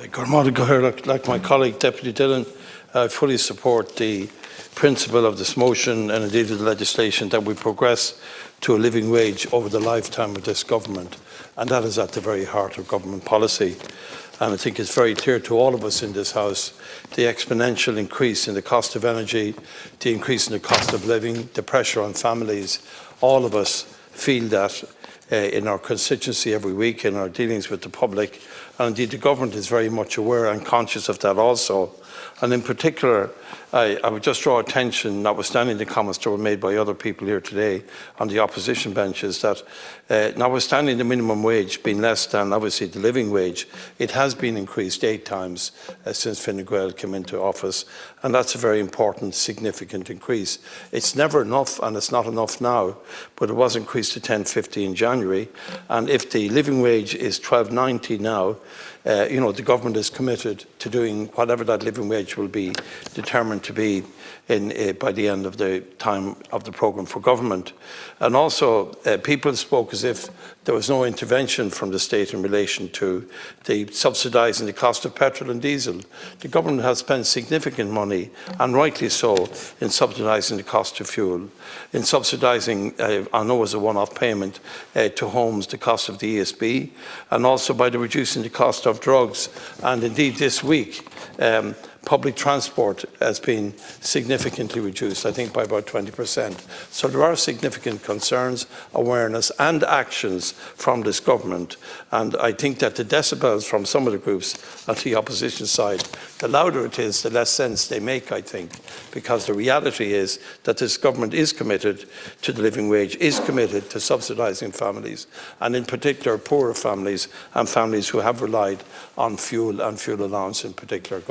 Like my colleague Deputy Dillon, I fully support the principle of this motion and indeed of the legislation that we progress to a living wage over the lifetime of this government, and that is at the very heart of government policy. And I think it's very clear to all of us in this House the exponential increase in the cost of energy, the increase in the cost of living, the pressure on families. All of us feel that in our constituency every week, in our dealings with the public, and indeed the government is very much aware and conscious of that also. And in particular, I would just draw attention, notwithstanding the comments that were made by other people here today on the opposition benches, that notwithstanding the minimum wage being less than obviously the living wage, it has been increased 8 times since Fine Gael came into office, and that's a very important, significant increase. It's never enough, and it's not enough now, but it was increased to 10.50 in January, and if the living wage is $12.90 now, the government is committed to doing whatever that living wage will be determined to be by the end of the time of the programme for government. And also, people spoke as if there was no intervention from the state in relation to the subsidising the cost of petrol and diesel. The government has spent significant money, and rightly so, in subsidising the cost of fuel, in subsidising, I know as a one-off payment to homes, the cost of the ESB, and also by reducing the cost of drugs. And indeed this week, public transport has been significantly reduced, I think by about 20%. So there are significant concerns, awareness and actions from this government. And I think that the decibels from some of the groups on the opposition side, the louder it is, the less sense they make, I think, because the reality is that this government is committed to the living wage, is committed to subsidising families, and in particular poorer families and families who have relied on fuel and fuel allowance in particular.